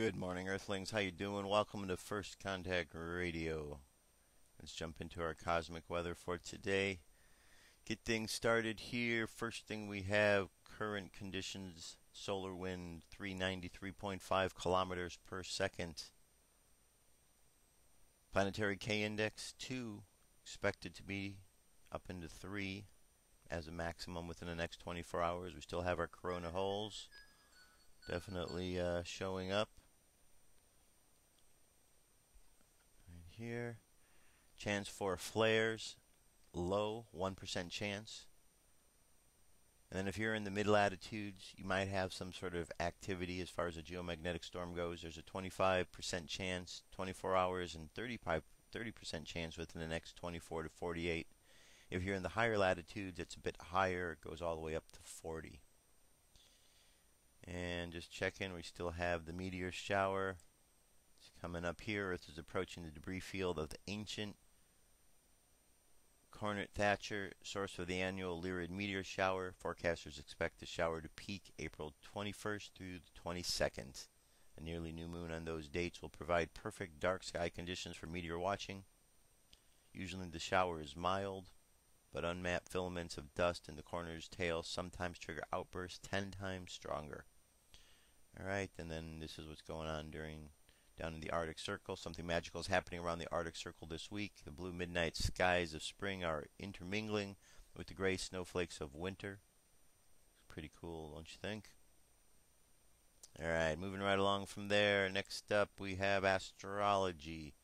Good morning, Earthlings. How you doing? Welcome to First Contact Radio. Let's jump into our cosmic weather for today. Get things started here. First thing we have, current conditions, solar wind 393.5 kilometers per second. Planetary K index 2, expected to be up into 3 as a maximum within the next 24 hours. We still have our corona holes definitely showing up. Here, chance for flares, low, 1% chance. And then if you're in the mid-latitudes, you might have some sort of activity as far as a geomagnetic storm goes. There's a 25% chance, 24 hours, and 30% chance within the next 24 to 48. If you're in the higher latitudes, it's a bit higher. It goes all the way up to 40. And just checking, we still have the meteor shower. Coming up here, Earth is approaching the debris field of the ancient Cornet Thatcher, source of the annual Lyrid meteor shower. Forecasters expect the shower to peak April 21st through the 22nd. A nearly new moon on those dates will provide perfect dark sky conditions for meteor watching. Usually the shower is mild, but unmapped filaments of dust in the corner's tail sometimes trigger outbursts 10 times stronger. Alright, and then this is what's going on down in the Arctic Circle. Something magical is happening around the Arctic Circle this week. The blue midnight skies of spring are intermingling with the gray snowflakes of winter. It's pretty cool, don't you think? Alright, moving right along from there. Next up we have astrology.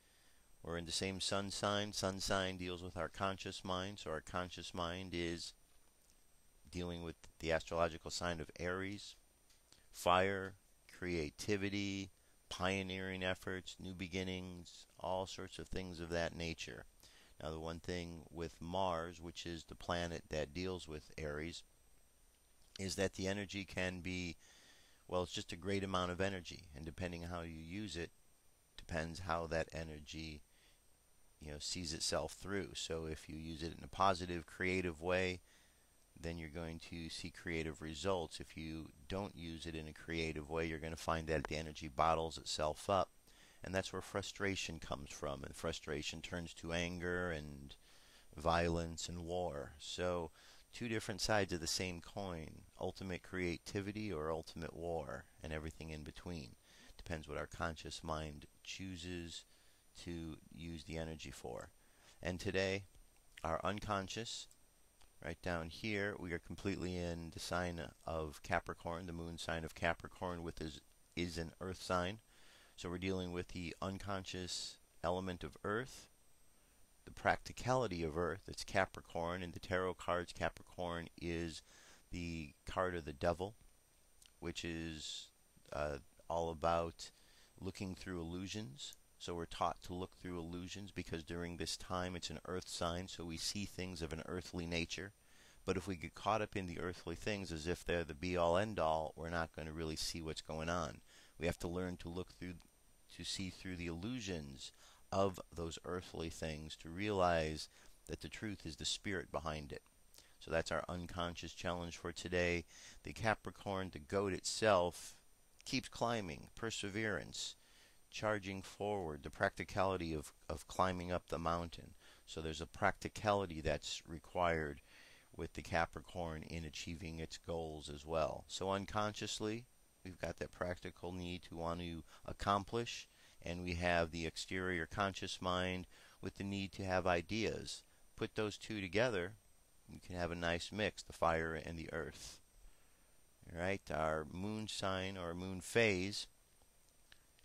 We're in the same sun sign. Sun sign deals with our conscious mind, so our conscious mind is dealing with the astrological sign of Aries. Fire, creativity, pioneering efforts, new beginnings, all sorts of things of that nature. Now the one thing with Mars, which is the planet that deals with Aries, is that the energy can be, well, it's just a great amount of energy, and depending on how you use it, depends how that energy, sees itself through. So if you use it in a positive, creative way, then you're going to see creative results. If you don't use it in a creative way, you're going to find that the energy bottles itself up. And that's where frustration comes from. And frustration turns to anger and violence and war. So, two different sides of the same coin. Ultimate creativity or ultimate war, and everything in between. Depends what our conscious mind chooses to use the energy for. And today, our unconscious, right down here, we are completely in the sign of Capricorn, the moon sign of Capricorn, which is an earth sign. So we're dealing with the unconscious element of earth, the practicality of earth. It's Capricorn. In the tarot cards, Capricorn is the card of the devil, which is all about looking through illusions. So we're taught to look through illusions because during this time it's an earth sign, so we see things of an earthly nature. But if we get caught up in the earthly things as if they're the be-all end-all, we're not going to really see what's going on. We have to learn to look through, to see through the illusions of those earthly things to realize that the truth is the spirit behind it. So that's our unconscious challenge for today. The Capricorn, the goat itself, keeps climbing, perseverance, charging forward, the practicality of climbing up the mountain. So there's a practicality that's required with the Capricorn in achieving its goals as well. So unconsciously, we've got that practical need to want to accomplish, and we have the exterior conscious mind with the need to have ideas. Put those two together, you can have a nice mix, the fire and the earth. Alright, our moon sign or moon phase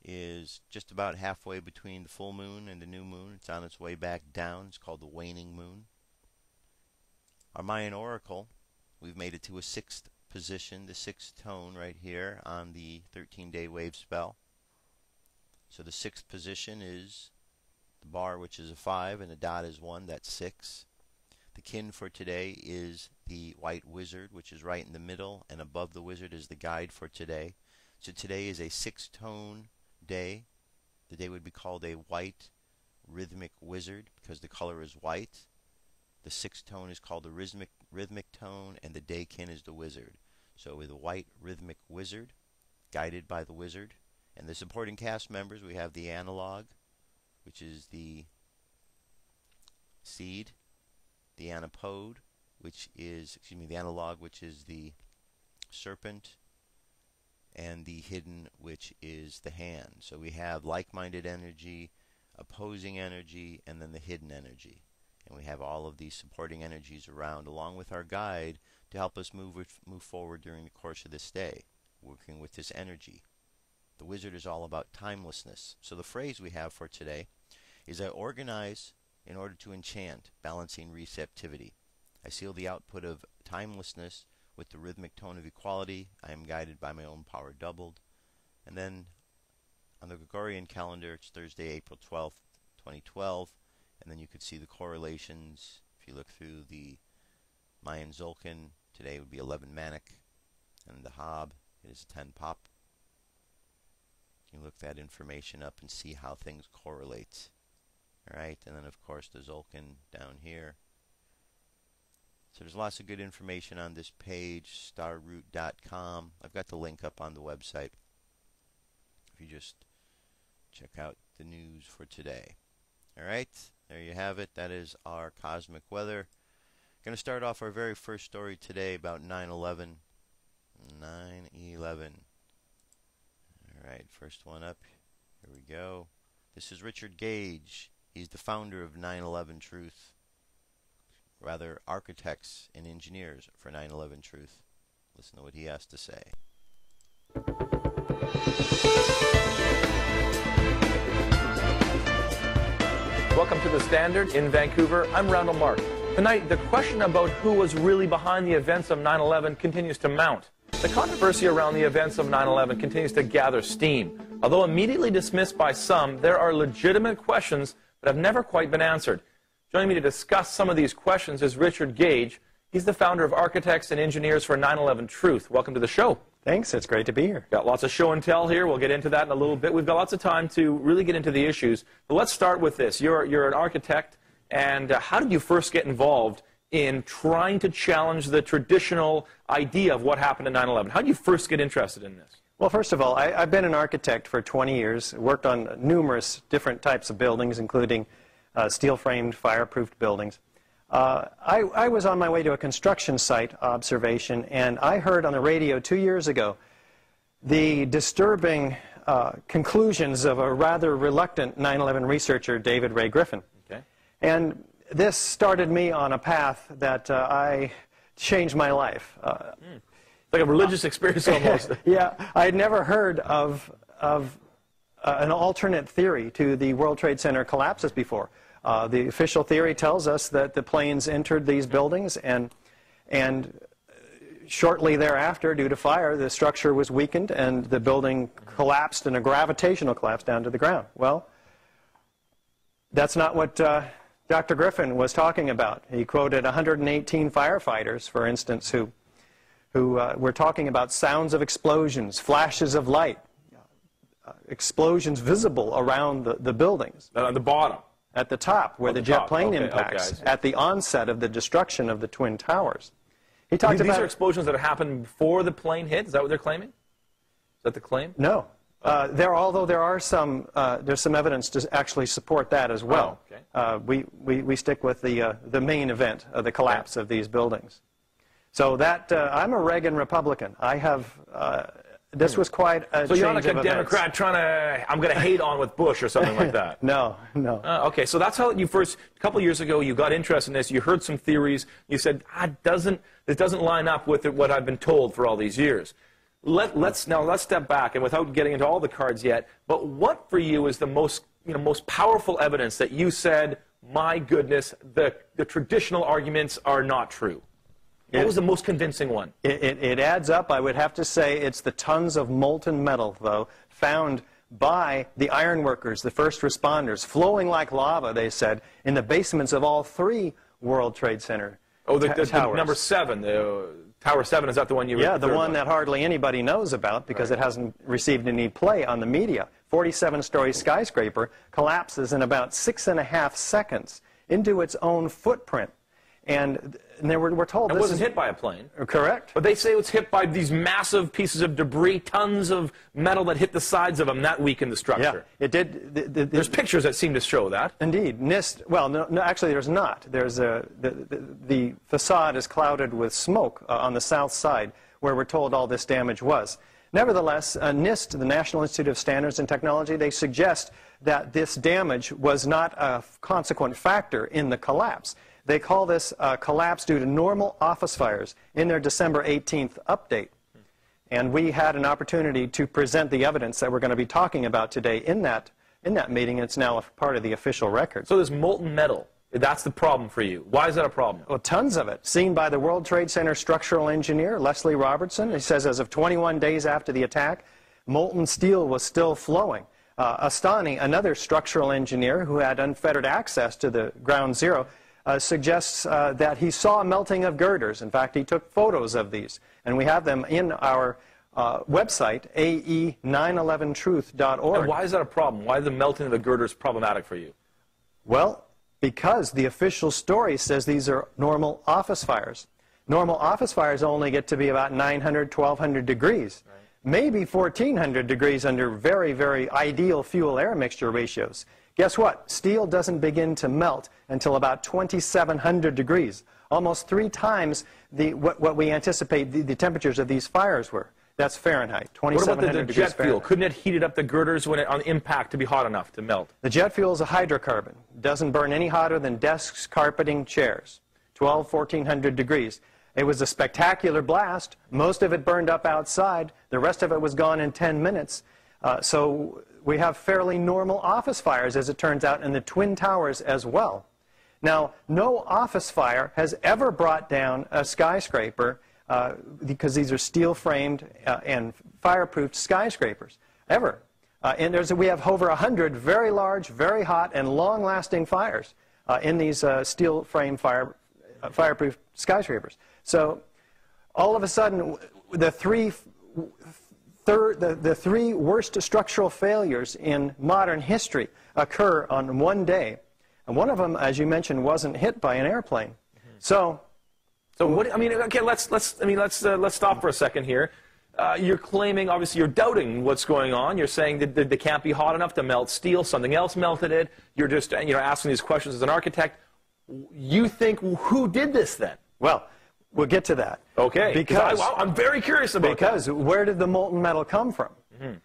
is just about halfway between the full moon and the new moon. It's on its way back down. It's called the waning moon. Our Mayan oracle, we've made it to a sixth position, the sixth tone right here on the 13-day wave spell. So the sixth position is the bar, which is a 5, and the dot is 1. That's 6. The kin for today is the white wizard, which is right in the middle, and above the wizard is the guide for today. So today is a 6-tone day. The day would be called a white rhythmic wizard because the color is white. The 6th tone is called the rhythmic tone, and the day kin is the wizard. So with a white rhythmic wizard, guided by the wizard, And the supporting cast members, we have the analog, which is the seed, the antipode, which is, the analog, which is the serpent, and the hidden, which is the hand. So we have like-minded energy, opposing energy, and then the hidden energy. And we have all of these supporting energies around, along with our guide, to help us move forward during the course of this day, working with this energy. The wizard is all about timelessness. So the phrase we have for today is, I organize in order to enchant, balancing receptivity. I seal the output of timelessness with the rhythmic tone of equality. I am guided by my own power doubled. And then on the Gregorian calendar, it's Thursday, April 12th, 2012. And then you could see the correlations. If you look through the Mayan Zolkin, today would be 11 Manic. And the Hob, it is 10 Pop. You look that information up and see how things correlate. Alright, and then of course the Zolkin down here. So there's lots of good information on this page, starroot.com. I've got the link up on the website if you just check out the news for today. Alright, there you have it. That is our cosmic weather. Going to start off our very first story today about 9/11. 9/11. Alright, first one up. Here we go. This is Richard Gage. He's the founder of 9/11 Truth. Rather, architects and engineers for 9/11 Truth. Listen to what he has to say. Welcome to The Standard in Vancouver. I'm Randall Mark. Tonight, the question about who was really behind the events of 9/11 continues to mount. The controversy around the events of 9/11 continues to gather steam. Although immediately dismissed by some, there are legitimate questions that have never quite been answered. Joining me to discuss some of these questions is Richard Gage. He's the founder of Architects and Engineers for 9/11 Truth. Welcome to the show. Thanks. It's great to be here. Got lots of show and tell here. We'll get into that in a little bit. We've got lots of time to really get into the issues. But let's start with this. You're an architect, and how did you first get involved in trying to challenge the traditional idea of what happened in 9/11? How did you first get interested in this? Well, first of all, I've been an architect for 20 years, worked on numerous different types of buildings, including steel-framed, fireproofed buildings. I was on my way to a construction site observation, and I heard on the radio 2 years ago the disturbing conclusions of a rather reluctant 9/11 researcher, David Ray Griffin. Okay. And this started me on a path that I changed my life. Like a religious experience almost. Yeah, I had never heard of an alternate theory to the World Trade Center collapses before. The official theory tells us that the planes entered these buildings, and shortly thereafter, due to fire, the structure was weakened and the building collapsed in a gravitational collapse down to the ground. Well, that's not what Dr. Griffin was talking about. He quoted 118 firefighters, for instance, who were talking about sounds of explosions, flashes of light, explosions visible around the buildings. On the bottom? At the top, where the jet plane impacts, okay, at the onset of the destruction of the Twin Towers. He talked about... These are explosions that happened before the plane hit? Is that what they're claiming? Is that the claim? No. Although there are there's some evidence to actually support that as well. Oh, okay. We stick with the main event of the collapse of these buildings. So that, I'm a Reagan Republican. I have, this was quite a change of events. So you're not like a Democrat trying to, I'm going to hate on with Bush or something like that? No, no. Okay, so that's how you first, a couple of years ago, you got interested in this, you heard some theories, you said, it doesn't line up with what I've been told for all these years. Let's step back, and without getting into all the cards yet, but what for you is the most powerful evidence that you said, my goodness, the traditional arguments are not true? What was the most convincing one? It adds up. I would have to say it's the tons of molten metal, though, found by the ironworkers, the first responders, flowing like lava, they said, in the basements of all 3 World Trade Center towers. The number 7, Tower 7, is that the one you were Yeah, the one that hardly anybody knows about because it hasn't received any play on the media. 47-story skyscraper collapses in about 6.5 seconds into its own footprint. And we're told it this wasn't is hit by a plane. correct. But they say it was hit by these massive pieces of debris, tons of metal that hit the sides of them. That weakened the structure. Yeah, it did. There's pictures that seem to show that. Indeed, NIST. Well, no, actually, there's not. There's the facade is clouded with smoke on the south side, where we're told all this damage was. Nevertheless, NIST, the National Institute of Standards and Technology, they suggest that this damage was not a consequent factor in the collapse. They call this collapse due to normal office fires in their December 18th update. And we had an opportunity to present the evidence that we're going to be talking about today in that meeting. It's now a part of the official record. So there's molten metal. That's the problem for you. Why is that a problem? Well, tons of it. Seen by the World Trade Center structural engineer, Leslie Robertson. He says as of 21 days after the attack, molten steel was still flowing. Astani, another structural engineer who had unfettered access to the ground zero, suggests that he saw a melting of girders. In fact, he took photos of these. And we have them in our website, ae911truth.org. And why is that a problem? Why is the melting of the girders problematic for you? Well, because the official story says these are normal office fires. Normal office fires only get to be about 900, 1200 degrees. Right. Maybe 1400 degrees under very, very ideal fuel-air mixture ratios. Guess what? Steel doesn't begin to melt until about 2700 degrees, almost 3 times what we anticipate the temperatures of these fires were. That's Fahrenheit, 2700 degrees jet fuel? Fahrenheit. Couldn't it heat it up the girders when on impact to be hot enough to melt? The jet fuel is a hydrocarbon. Doesn't burn any hotter than desks, carpeting, chairs. 1400 degrees. It was a spectacular blast. Most of it burned up outside. The rest of it was gone in 10 minutes. So we have fairly normal office fires, as it turns out, in the Twin Towers as well. Now, no office fire has ever brought down a skyscraper because these are steel-framed and fireproofed skyscrapers, ever. And we have over 100 very large, very hot, and long-lasting fires in these steel-framed fireproof skyscrapers. So all of a sudden, the three worst structural failures in modern history occur on one day. And one of them, as you mentioned, wasn't hit by an airplane. Mm-hmm. So what? I mean, okay. Let's stop for a second here. You're claiming, obviously, you're doubting what's going on. You're saying that they can't be hot enough to melt steel. Something else melted it. You're just asking these questions as an architect. You think, who did this then? Well, we'll get to that. Okay. Because I'm very curious about that. Because where did the molten metal come from? Mm-hmm.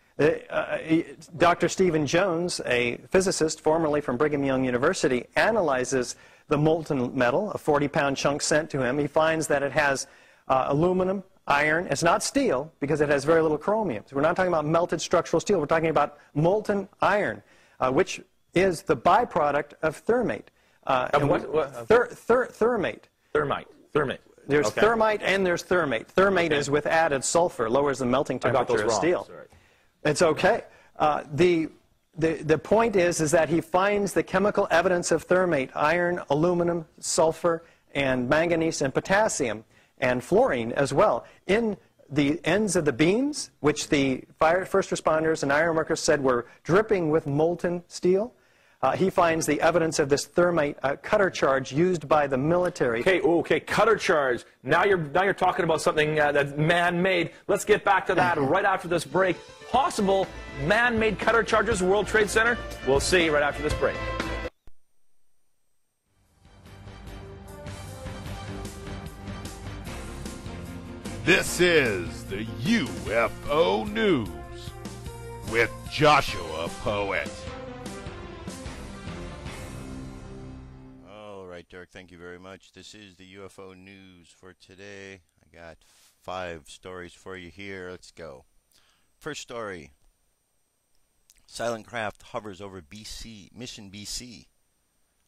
Dr. Stephen Jones, a physicist formerly from Brigham Young University, analyzes the molten metal, a 40-pound chunk sent to him. He finds that it has aluminum, iron. It's not steel because it has very little chromium. So we're not talking about melted structural steel. We're talking about molten iron, which is the byproduct of thermate. Thermate. Thermite. There's thermite and there's thermate. Thermate is with added sulfur, lowers the melting temperature of steel. Sorry. It's okay. The point is that he finds the chemical evidence of thermate, iron, aluminum, sulfur, and manganese and potassium, and fluorine as well, in the ends of the beams, which the first responders and ironworkers said were dripping with molten steel. He finds the evidence of this thermite cutter charge used by the military. Okay, cutter charge. Now you're talking about something that's man-made. Let's get back to that right after this break. Possible man-made cutter charges, World Trade Center? We'll see right after this break. This is the UFO News with Joshua Poet. All right, Dirk, thank you very much. This is the UFO News for today. I got 5 stories for you here. Let's go. First story. Silent craft hovers over Mission BC.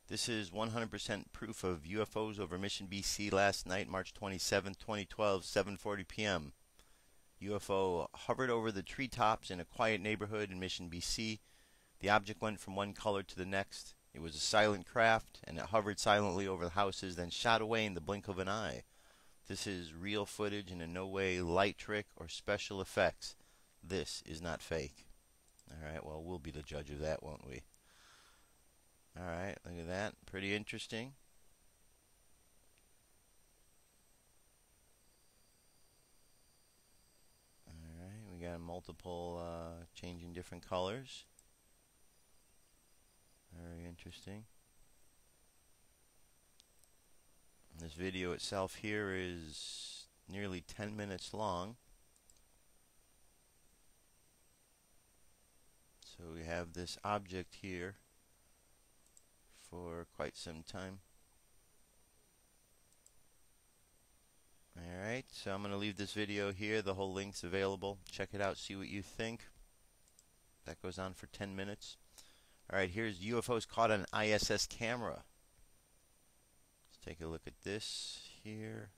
This is 100% proof of UFOs over Mission BC last night, March 27, 2012, 7:40 p.m. UFO hovered over the treetops in a quiet neighborhood in Mission BC. The object went from one color to the next. It was a silent craft, and it hovered silently over the houses, then shot away in the blink of an eye. This is real footage and in no way light trick or special effects. This is not fake. Alright, well, we'll be the judge of that, won't we? Alright, look at that. Pretty interesting. We got multiple changing different colors. Very interesting. This video itself here is nearly 10 minutes long. So we have this object here for quite some time. Alright, so I'm going to leave this video here. The whole link's available. Check it out, see what you think. That goes on for 10 minutes. Alright, here's UFOs caught on ISS camera. Let's take a look at this here.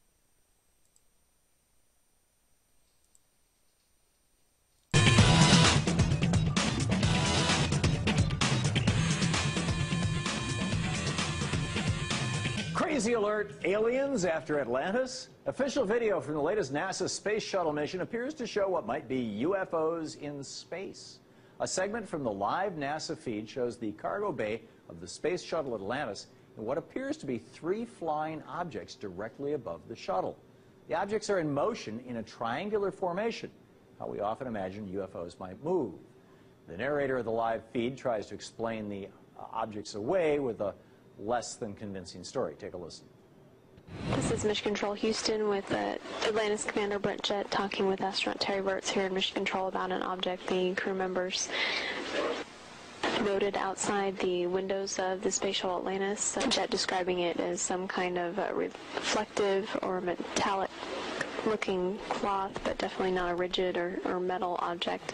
Crazy alert, aliens after Atlantis? Official video from the latest NASA space shuttle mission appears to show what might be UFOs in space. A segment from the live NASA feed shows the cargo bay of the space shuttle Atlantis and what appears to be 3 flying objects directly above the shuttle. The objects are in motion in a triangular formation, how we often imagine UFOs might move. The narrator of the live feed tries to explain the objects away with a less than convincing story. Take a listen. This is Mission Control Houston with Atlantis Commander Brent Jett talking with astronaut Terry Wirtz here in Mission Control about an object the crew members noted outside the windows of the space shuttle Atlantis. Jett describing it as some kind of reflective or metallic looking cloth, but definitely not a rigid or metal object.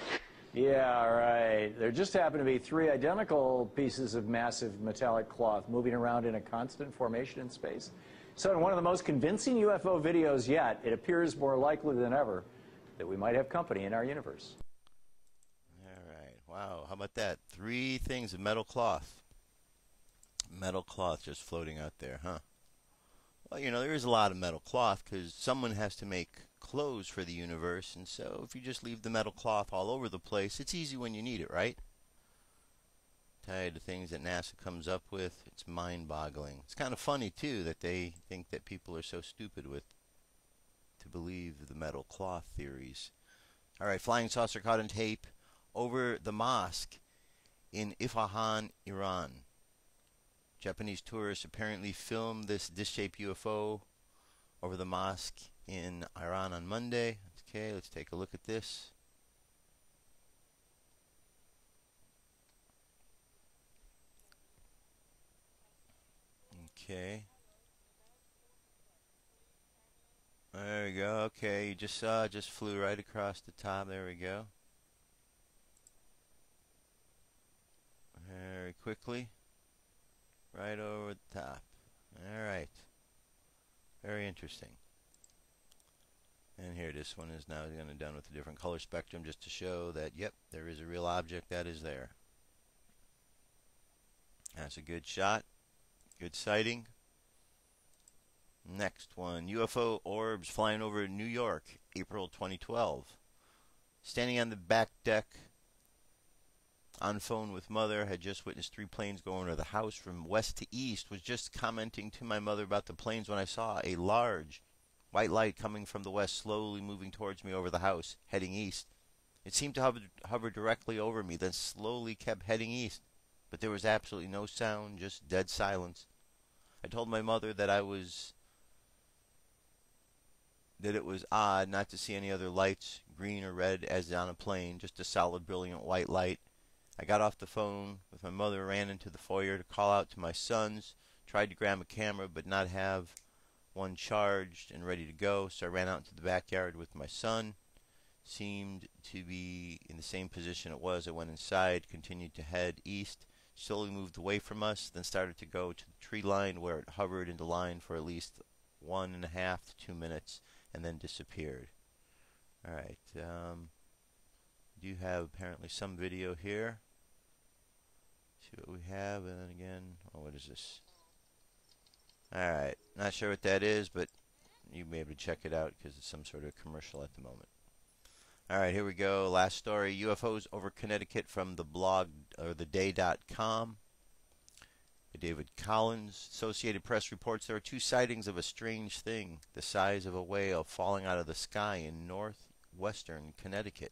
Yeah, right. There just happen to be 3 identical pieces of massive metallic cloth moving around in a constant formation in space. So in one of the most convincing UFO videos yet, it appears more likely than ever that we might have company in our universe. All right. Wow. How about that? 3 things of metal cloth. Metal cloth just floating out there, huh? Well, you know, there is a lot of metal cloth because someone has to make clothes for the universe, and so if you just leave the metal cloth all over the place, it's easy when you need it, right? Tired of things that NASA comes up with, it's mind-boggling. It's kind of funny too that they think that people are so stupid to believe the metal cloth theories. All right, flying saucer caught on tape over the mosque in Isfahan, Iran. Japanese tourists apparently filmed this disc-shaped UFO over the mosque in Iran on Monday. Okay, let's take a look at this. Okay. There we go. Okay, you just saw it just flew right across the top. There we go. Very quickly. Right over the top. Alright. Very interesting. And here, this one is now going to be done with a different color spectrum just to show that, yep, there is a real object that is there. That's a good shot. Good sighting. Next one. UFO orbs flying over New York, April 2012. Standing on the back deck, on phone with mother, had just witnessed 3 planes go over the house from west to east. Was just commenting to my mother about the planes when I saw a large white light coming from the west, slowly moving towards me over the house, heading east. It seemed to hover directly over me, then slowly kept heading east. But there was absolutely no sound, just dead silence. I told my mother that it was odd not to see any other lights, green or red, as on a plane, just a solid, brilliant white light. I got off the phone with my mother, ran into the foyer to call out to my sons, tried to grab a camera but not have one charged and ready to go, so I ran out into the backyard with my son. Seemed to be in the same position it was. I went inside, continued to head east, slowly moved away from us, then started to go to the tree line where it hovered in the line for at least 1.5 to 2 minutes and then disappeared. Alright, do have apparently some video here. See what we have, and then again, oh, what is this? Alright, not sure what that is, but you may be able to check it out because it's some sort of commercial at the moment. Alright, here we go. Last story. UFOs over Connecticut from the blog, or theday.com. David Collins. Associated Press reports there are 2 sightings of a strange thing, the size of a whale falling out of the sky in northwestern Connecticut.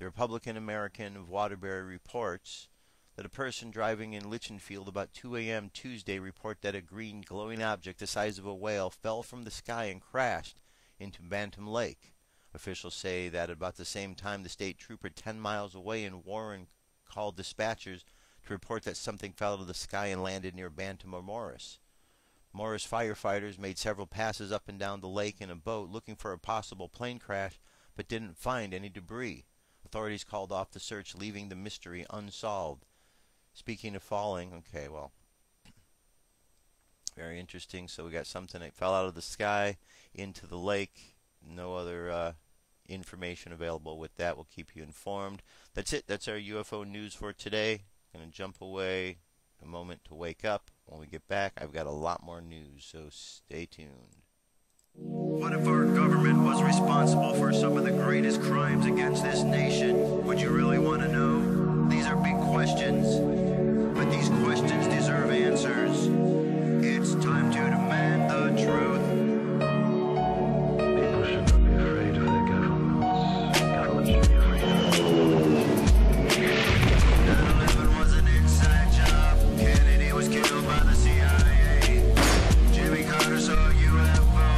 The Republican American of Waterbury reports that a person driving in Litchfield about 2 a.m. Tuesday reported that a green glowing object the size of a whale fell from the sky and crashed into Bantam Lake. Officials say that at about the same time the state trooper 10 miles away in Warren called dispatchers to report that something fell out of the sky and landed near Bantam or Morris. Morris firefighters made several passes up and down the lake in a boat looking for a possible plane crash, but didn't find any debris. Authorities called off the search, leaving the mystery unsolved. Speaking of falling, okay, well, very interesting. So we got something that fell out of the sky into the lake. No other information available with that. We'll keep you informed. That's it. That's our UFO news for today. Going to jump away a moment to wake up. When we get back, I've got a lot more news, so stay tuned. What if our government was responsible for some of the greatest crimes against this nation? Would you really want to know? These are big questions, but these questions deserve answers. It's time to demand the truth. People should not be afraid of their governments. Governments should be afraid of them. 9/11 was an inside job. Kennedy was killed by the CIA. Jimmy Carter saw UFO.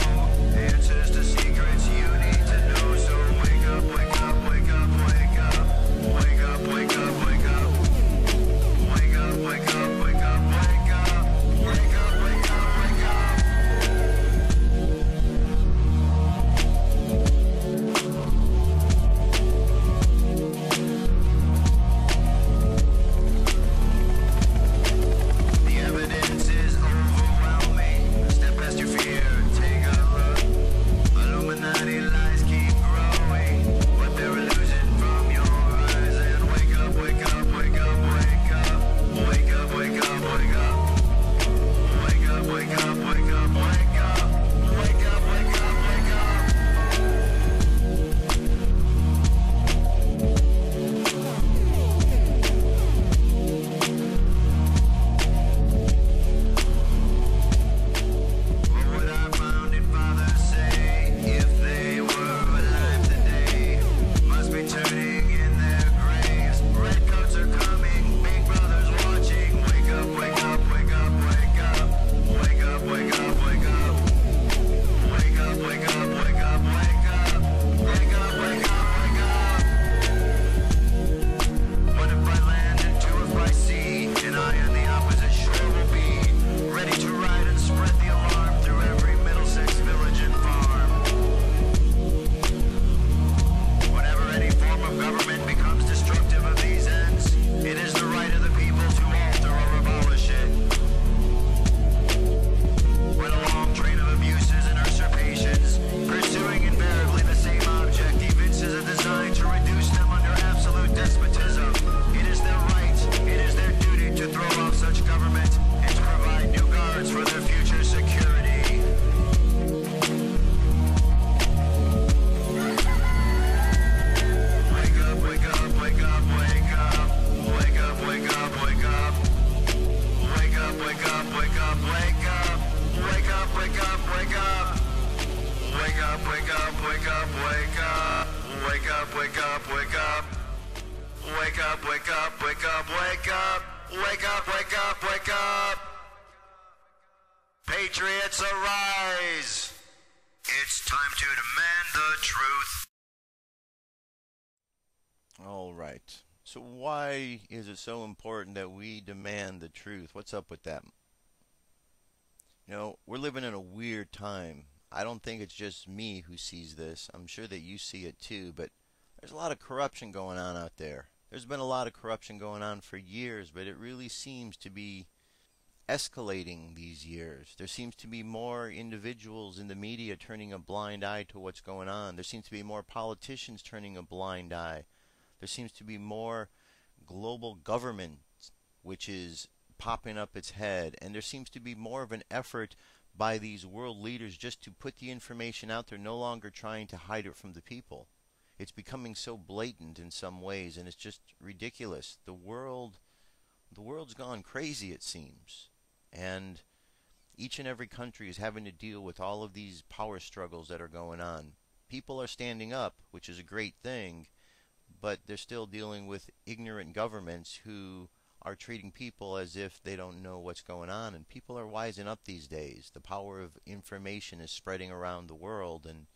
Answers to secrets you need to know. So wake up, wake up, wake up, wake up. Wake up, wake up, wake up. Wake up, wake up, wake up, wake up. Wake up, wake up, wake up. The evidence is overwhelming. Step past your fear, take a look. Illuminati lies keep growing, but they're illusion from your eyes. And wake up, wake up, wake up, wake up. Wake up, wake up, wake up. Wake up, wake up, wake up, wake up. Wake up, wake up, wake up. What would our founding fathers say if they were alive today? Must be turning in their graves. Redcoats are coming, Big Brother's watching. Wake up, wake up, wake up, wake up. Wake up, wake up, wake up. Wake up, wake up, wake up, wake up. Wake up, wake up, wake up. What if by land and two if by sea? And I on the opposite shore will be ready to ride and spread the alarm through every Middlesex village and farm. Whenever any form of government becomes destructive of these ends, it is the right of the people to alter or abolish it. When a long train of abuses and usurpations, pursuing invariably the same object, evinces a design to reduce them under absolute despotism, it is their right, it is their duty to throw off such government and to provide new guards for their future security. Wake up, wake up, wake up, wake up. Wake up, wake up, wake up. Wake up, wake up, wake up, wake up. Wake up, wake up, wake up. Wake up, wake up, wake up, wake up. Wake up, wake up, wake up. Wake up, wake up, wake up, wake up. Wake up, wake up, wake up. Patriots arise. It's time to demand the truth. All right. So why is it so important that we demand the truth? What's up with that? You know, we're living in a weird time. I don't think it's just me who sees this. I'm sure that you see it too, but there's a lot of corruption going on out there. There's been a lot of corruption going on for years, but it really seems to be escalating these years. There seems to be more individuals in the media turning a blind eye to what's going on. There seems to be more politicians turning a blind eye. There seems to be more global government which is popping up its head, and there seems to be more of an effort by these world leaders just to put the information out there, no longer trying to hide it from the people. It's becoming so blatant in some ways, and it's just ridiculous. The world's gone crazy, it seems, and each and every country is having to deal with all of these power struggles that are going on. People are standing up, which is a great thing, but they're still dealing with ignorant governments who are treating people as if they don't know what's going on. And people are wising up these days. The power of information is spreading around the world, and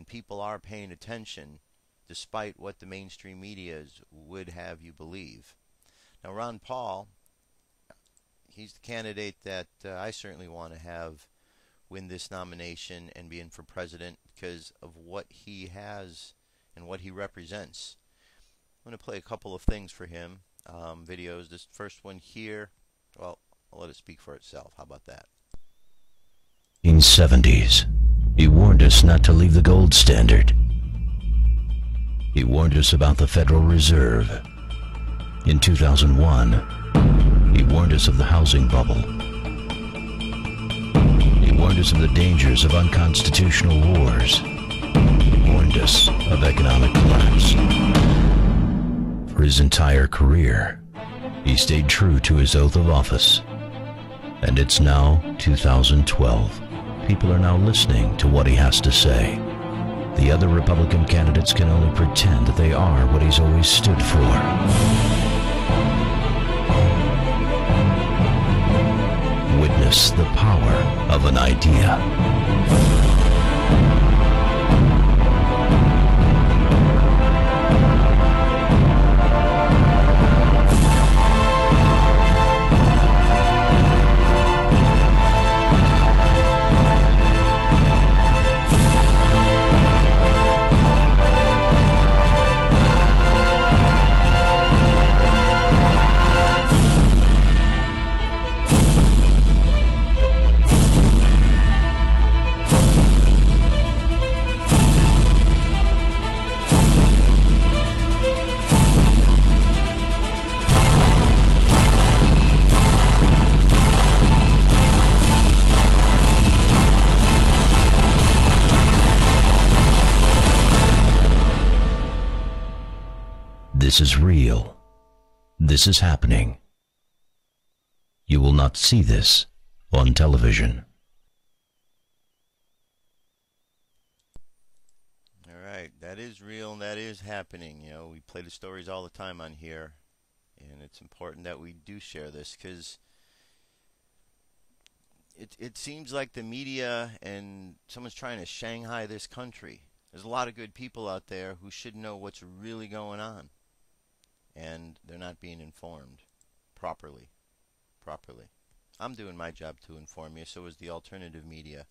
people are paying attention despite what the mainstream media would have you believe. Now, Ron Paul, he's the candidate that I certainly want to have win this nomination and be in for president because of what he has and what he represents. I'm going to play a couple of things for him, videos. This first one here, well, I'll let it speak for itself. How about that? In 1970s, he warned us not to leave the gold standard. He warned us about the Federal Reserve. In 2001, he warned us of the housing bubble. He warned us of the dangers of unconstitutional wars. He warned us of economic collapse. For his entire career, he stayed true to his oath of office. And it's now 2012. People are now listening to what he has to say. The other Republican candidates can only pretend that they are what he's always stood for. Witness the power of an idea. This is real. This is happening. You will not see this on television. All right, that is real and that is happening. You know, we play the stories all the time on here, and it's important that we do share this because it seems like the media and someone's trying to Shanghai this country. There's a lot of good people out there who should know what's really going on, and they're not being informed properly. I'm doing my job to inform you, so is the alternative media.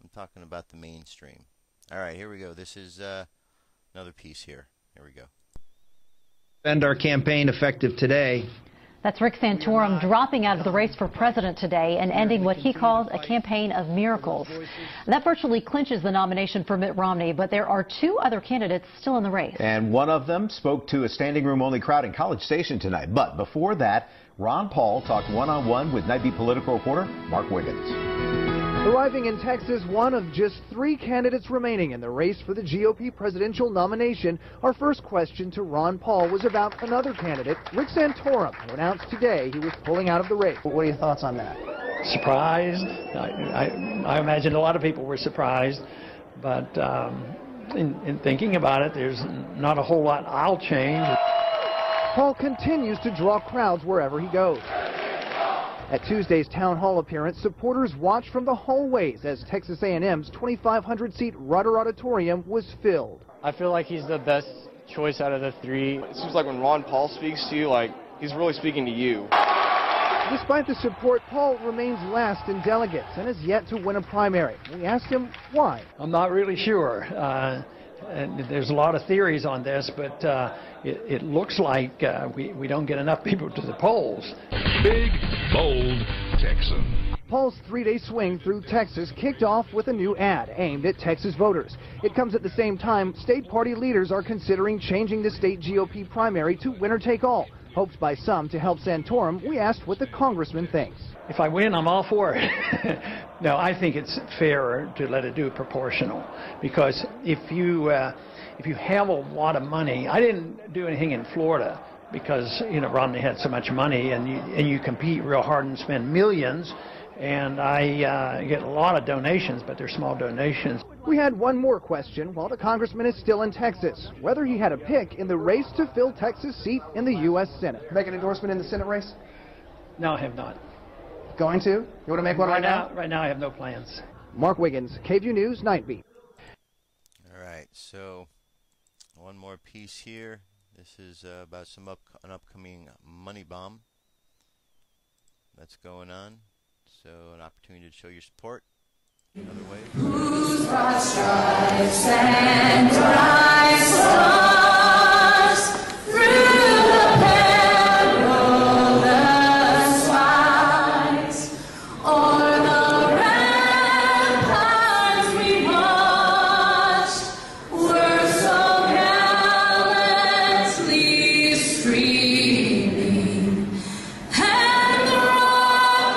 I'm talking about the mainstream. All right, here we go. This is another piece here. Here we go. End our campaign effective today. That's Rick Santorum dropping out of the race for president today and ending what he calls a campaign of miracles. That virtually clinches the nomination for Mitt Romney, but there are two other candidates still in the race. And one of them spoke to a standing room only crowd in College Station tonight. But before that, Ron Paul talked one-on-one with Nightbeat political reporter Mark Wiggins. Arriving in Texas, one of just 3 candidates remaining in the race for the GOP presidential nomination, our first question to Ron Paul was about another candidate, Rick Santorum, who announced today he was pulling out of the race. What are your thoughts on that? Surprised. I imagine a lot of people were surprised, but in thinking about it, there's not a whole lot I'll change. Paul continues to draw crowds wherever he goes. At Tuesday's town hall appearance, supporters watched from the hallways as Texas A&M's 2,500-seat Rudder Auditorium was filled. I feel like he's the best choice out of the 3. It seems like when Ron Paul speaks to you, like he's really speaking to you. Despite the support, Paul remains last in delegates and has yet to win a primary. We asked him why. I'm not really sure. And there's a lot of theories on this, but it looks like we don't get enough people to the polls. Big, bold Texan. Paul's 3-day swing through Texas kicked off with a new ad aimed at Texas voters. It comes at the same time state party leaders are considering changing the state GOP primary to winner-take-all. Hoped by some to help Santorum, we asked what the congressman thinks. If I win, I'm all for it. No, I think it's fairer to let it do proportional, because if you have a lot of money, I didn't do anything in Florida because Romney had so much money, and you compete real hard and spend millions, And I get a lot of donations, but they're small donations. We had one more question while the congressman is still in Texas, whether he had a pick in the race to fill Texas' seat in the U.S. Senate. Make an endorsement in the Senate race? No, I have not. Going to? You want to make one right now? Right now I have no plans. Mark Wiggins, KVUE News, Night Beat. All right, so one more piece here. This is about an upcoming money bomb that's going on. So an opportunity to show your support in other ways. Whose broad stripes and bright stars through the perilous skies, o'er the ramparts we watched, were so gallantly streaming, and the rockets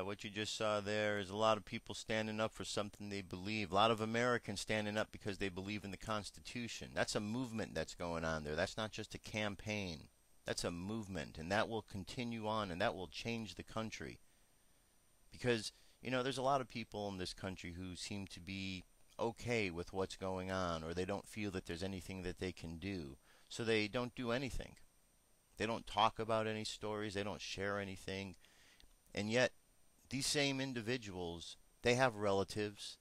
What you just saw there is a lot of people standing up for something they believe. A lot of Americans standing up because they believe in the Constitution. That's a movement that's going on there. That's not just a campaign. That's a movement, and that will continue on, and that will change the country. Because, you know, there's a lot of people in this country who seem to be okay with what's going on, or they don't feel that there's anything that they can do. So they don't do anything. They don't talk about any stories. They don't share anything. And yet, these same individuals, they have relatives,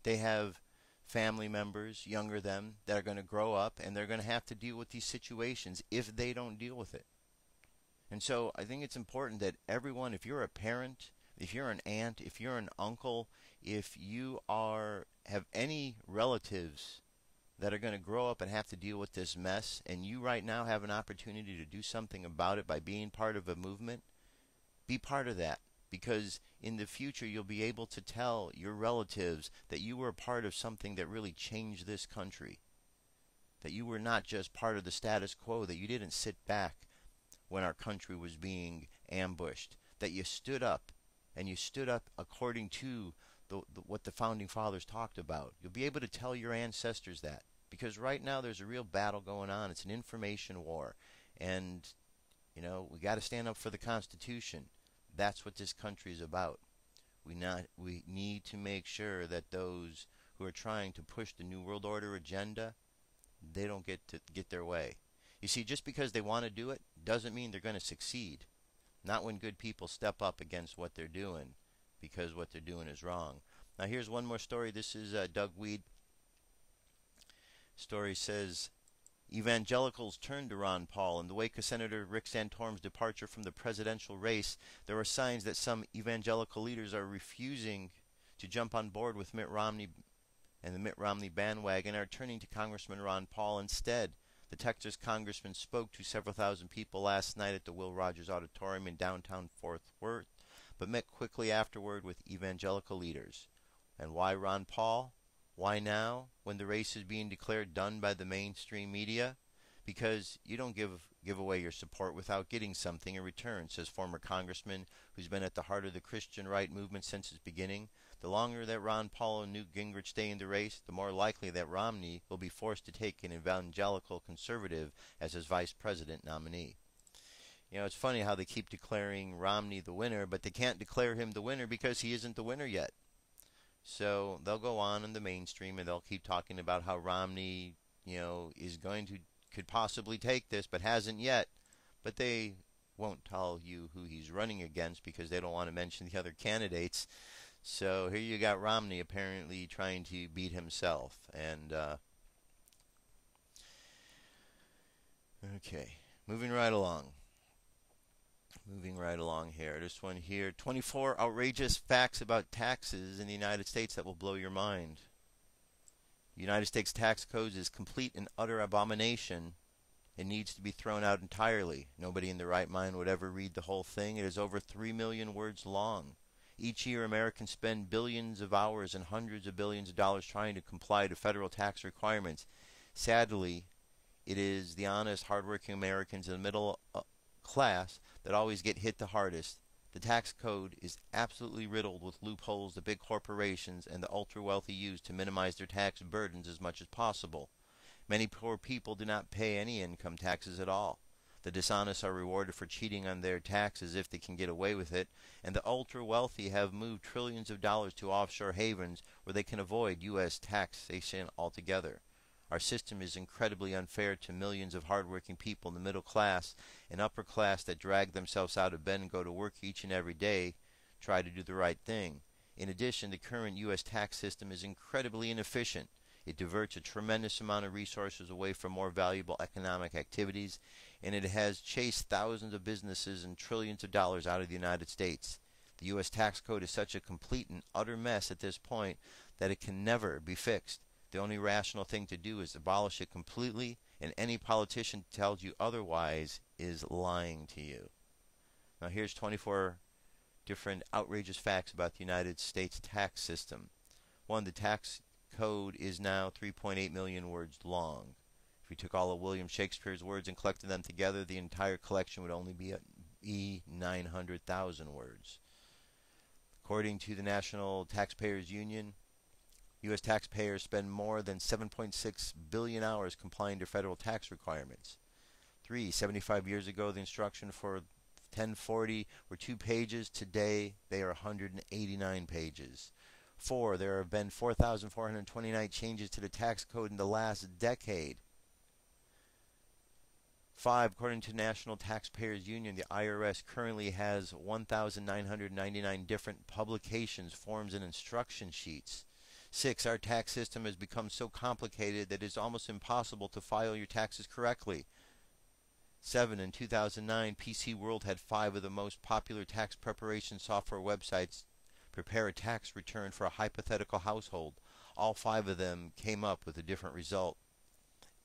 they have family members younger than them that are going to grow up, and they're going to have to deal with these situations if they don't deal with it. And so I think it's important that everyone, if you're a parent, if you're an aunt, if you're an uncle, if you have any relatives that are going to grow up and have to deal with this mess, and you right now have an opportunity to do something about it by being part of a movement, be part of that. Because in the future you'll be able to tell your relatives that you were a part of something that really changed this country. That you were not just part of the status quo, that you didn't sit back when our country was being ambushed. That you stood up, and you stood up according to what the Founding Fathers talked about. You'll be able to tell your ancestors that. Because right now there's a real battle going on. It's an information war. And, you know, we got to stand up for the Constitution. That's what this country is about. We need to make sure that those who are trying to push the New World Order agenda, they don't get their way. You see, just because they want to do it doesn't mean they're going to succeed. Not when good people step up against what they're doing, because what they're doing is wrong. Now here's one more story. This is Doug Weed. Story says, Evangelicals turned to Ron Paul. In the wake of Senator Rick Santorum's departure from the presidential race, there are signs that some evangelical leaders are refusing to jump on board with Mitt Romney and the Mitt Romney bandwagon, are turning to Congressman Ron Paul instead. The Texas congressman spoke to several thousand people last night at the Will Rogers Auditorium in downtown Fort Worth, but met quickly afterward with evangelical leaders. And why Ron Paul? Why now, when the race is being declared done by the mainstream media? Because you don't give away your support without getting something in return, says former congressman who's been at the heart of the Christian right movement since its beginning. The longer that Ron Paul and Newt Gingrich stay in the race, the more likely that Romney will be forced to take an evangelical conservative as his vice president nominee. You know, it's funny how they keep declaring Romney the winner, but they can't declare him the winner because he isn't the winner yet. So they'll go on in the mainstream and they'll keep talking about how Romney, you know, could possibly take this, but hasn't yet. But they won't tell you who he's running against because they don't want to mention the other candidates. So here you got Romney apparently trying to beat himself. And okay, moving right along. Moving right along here. This one here, 24 outrageous facts about taxes in the United States that will blow your mind. The United States tax code is complete and utter abomination. It needs to be thrown out entirely. Nobody in their right mind would ever read the whole thing. It is over 3 million words long. Each year, Americans spend billions of hours and hundreds of billions of dollars trying to comply to federal tax requirements. Sadly, it is the honest, hardworking Americans in the middle class that always get hit the hardest. The tax code is absolutely riddled with loopholes the big corporations and the ultra-wealthy use to minimize their tax burdens as much as possible. Many poor people do not pay any income taxes at all. The dishonest are rewarded for cheating on their taxes if they can get away with it, and the ultra-wealthy have moved trillions of dollars to offshore havens where they can avoid U.S. taxation altogether. Our system is incredibly unfair to millions of hardworking people in the middle class and upper class that drag themselves out of bed and go to work each and every day, try to do the right thing. In addition, the current U.S. tax system is incredibly inefficient. It diverts a tremendous amount of resources away from more valuable economic activities, and it has chased thousands of businesses and trillions of dollars out of the United States. The U.S. tax code is such a complete and utter mess at this point that it can never be fixed. The only rational thing to do is abolish it completely, and any politician who tells you otherwise is lying to you. Now here's 24 different outrageous facts about the United States tax system. 1. The tax code is now 3.8 million words long. If we took all of William Shakespeare's words and collected them together, the entire collection would only be 900,000 words. According to the National Taxpayers Union, U.S. taxpayers spend more than 7.6 billion hours complying to federal tax requirements. 3. 75 years ago, the instruction for 1040 were 2 pages. Today, they are 189 pages. 4. There have been 4,429 changes to the tax code in the last decade. 5. According to National Taxpayers Union, the IRS currently has 1,999 different publications, forms, and instruction sheets. 6. Our tax system has become so complicated that it is almost impossible to file your taxes correctly. 7. In 2009, PC World had 5 of the most popular tax preparation software websites prepare a tax return for a hypothetical household. All 5 of them came up with a different result.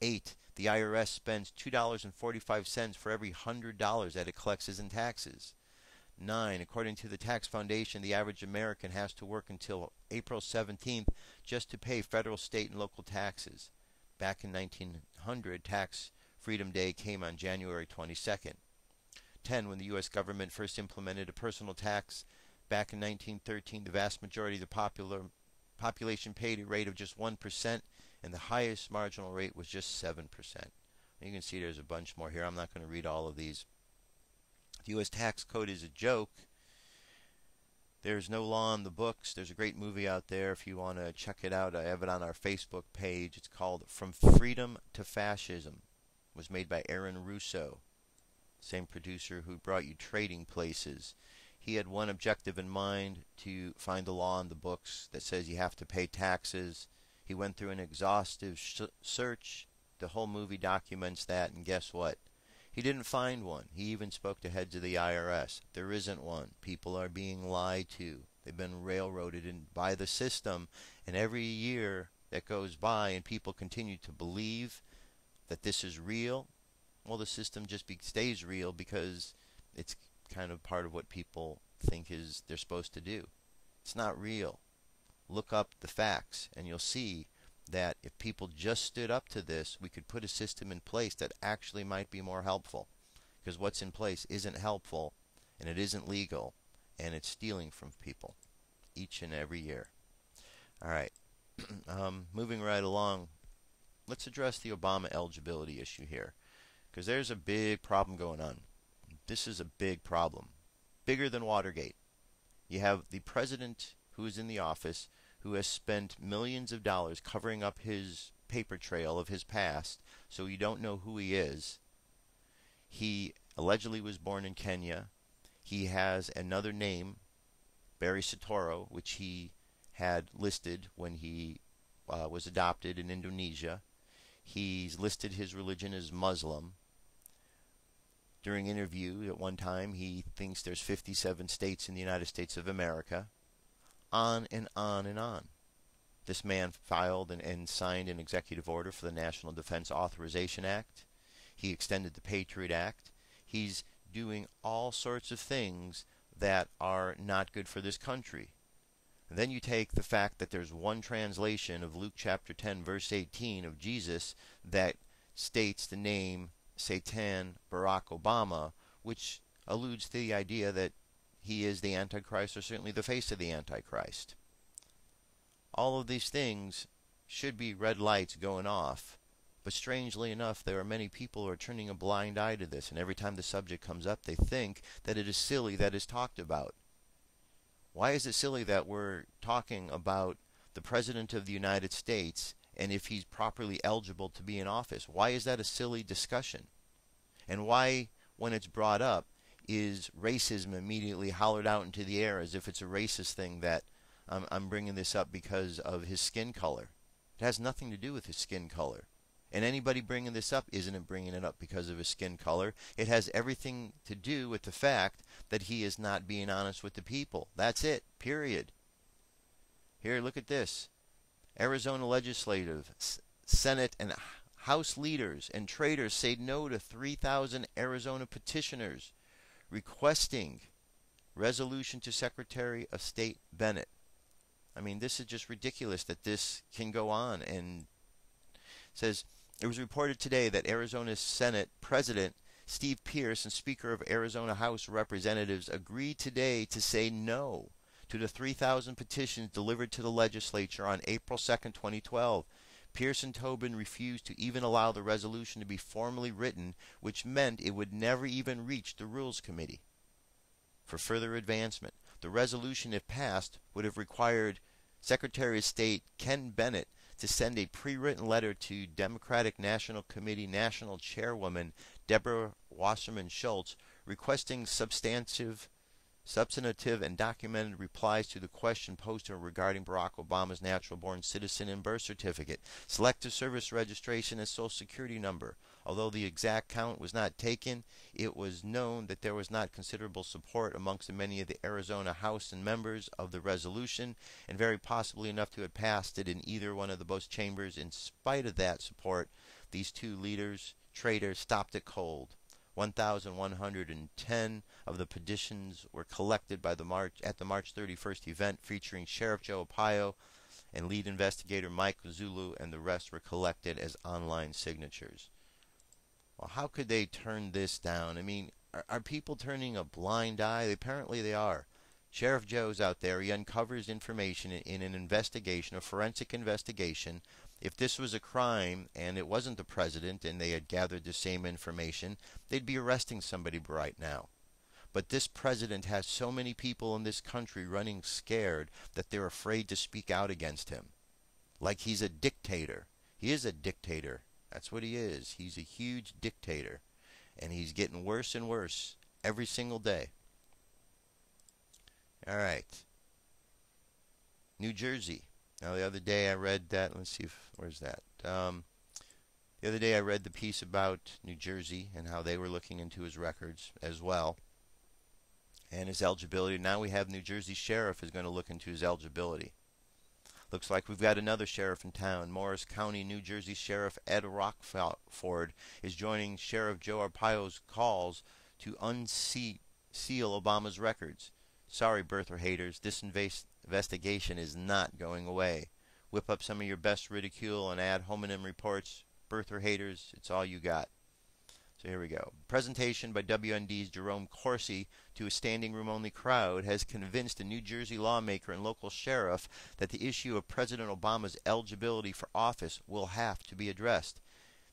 8. The IRS spends $2.45 for every $100 that it collects in taxes. 9. According to the Tax Foundation, the average American has to work until April 17th just to pay federal, state, and local taxes. Back in 1900, Tax Freedom Day came on January 22nd. 10. When the U.S. government first implemented a personal tax back in 1913, the vast majority of the population paid a rate of just 1%, and the highest marginal rate was just 7%. You can see there's a bunch more here. I'm not going to read all of these. The U.S. tax code is a joke. There's no law on the books. There's a great movie out there if you want to check it out. I have it on our Facebook page. It's called From Freedom to Fascism. It was made by Aaron Russo, same producer who brought you Trading Places. He had one objective in mind, to find the law in the books that says you have to pay taxes. He went through an exhaustive search. The whole movie documents that, and guess what? He didn't find one. He even spoke to heads of the IRS. There isn't one. People are being lied to. They've been railroaded by the system, and every year that goes by and people continue to believe that this is real, well, the system just stays real because it's kind of part of what people think they're supposed to do. It's not real. Look up the facts and you'll see that if people just stood up to this, we could put a system in place that actually might be more helpful, because what's in place isn't helpful and it isn't legal and it's stealing from people each and every year. Alright, moving right along, let's address the Obama eligibility issue here, because there's a big problem going on. This is a big problem, bigger than Watergate. You have the president who is in the office who has spent millions of dollars covering up his paper trail of his past so you don't know who he is. He allegedly was born in Kenya. He has another name, Barry Soetoro, which he had listed when he was adopted in Indonesia. He's listed his religion as Muslim. During an interview at one time, he thinks there's 57 states in the United States of America. On and on and on. This man filed and signed an executive order for the National Defense Authorization Act. He extended the Patriot Act. He's doing all sorts of things that are not good for this country. And then you take the fact that there's one translation of Luke chapter 10 verse 18 of Jesus that states the name Satan Barack Obama, which alludes to the idea that he is the Antichrist, or certainly the face of the Antichrist. All of these things should be red lights going off, but strangely enough, there are many people who are turning a blind eye to this, and every time the subject comes up, they think that it is silly that is talked about. Why is it silly that we're talking about the President of the United States and if he's properly eligible to be in office? Why is that a silly discussion? And why, when it's brought up, is racism immediately hollered out into the air as if it's a racist thing that I'm bringing this up because of his skin color? It has nothing to do with his skin color. And anybody bringing this up isn't bringing it up because of his skin color. It has everything to do with the fact that he is not being honest with the people. That's it. Period. Here, look at this. Arizona legislative, Senate and House leaders and traitors say no to 3,000 Arizona petitioners requesting resolution to Secretary of State Bennett. I mean, this is just ridiculous that this can go on. And it says, it was reported today that Arizona Senate President Steve Pierce and Speaker of Arizona House of Representatives agreed today to say no to the 3,000 petitions delivered to the legislature on April 2nd, 2012. Pierce and Tobin refused to even allow the resolution to be formally written, which meant it would never even reach the Rules Committee for further advancement. The resolution, if passed, would have required Secretary of State Ken Bennett to send a pre-written letter to Democratic National Committee National Chairwoman Deborah Wasserman Schultz requesting substantive and documented replies to the question posed to her regarding Barack Obama's natural-born citizen and birth certificate, selective service registration, and Social Security number. Although the exact count was not taken, it was known that there was not considerable support amongst many of the Arizona House and members of the resolution, and very possibly enough to have passed it in either one of the both chambers. In spite of that support, these two leaders, traitors, stopped it cold. 1,110 of the petitions were collected by at the March 31st event featuring Sheriff Joe Arpaio and lead investigator Mike Zulu, and the rest were collected as online signatures. Well, how could they turn this down? I mean, are people turning a blind eye? Apparently they are. Sheriff Joe's out there. He uncovers information in an investigation, a forensic investigation. If this was a crime and it wasn't the president and they had gathered the same information, they'd be arresting somebody right now. But this president has so many people in this country running scared that they're afraid to speak out against him. Like he's a dictator. He is a dictator. That's what he is. He's a huge dictator. And he's getting worse and worse every single day. All right. New Jersey. Now, the other day I read that. Let's see where's that? The other day I read the piece about New Jersey and how they were looking into his records as well and his eligibility. Now we have New Jersey Sheriff is going to look into his eligibility. Looks like we've got another sheriff in town. Morris County, New Jersey Sheriff Ed Rockford is joining Sheriff Joe Arpaio's calls to unseal Obama's records. Sorry, birther haters, this investigation is not going away. Whip up some of your best ridicule and ad hominem reports. Birther haters, it's all you got. So here we go. Presentation by WND's Jerome Corsi to a standing room only crowd has convinced a New Jersey lawmaker and local sheriff that the issue of President Obama's eligibility for office will have to be addressed.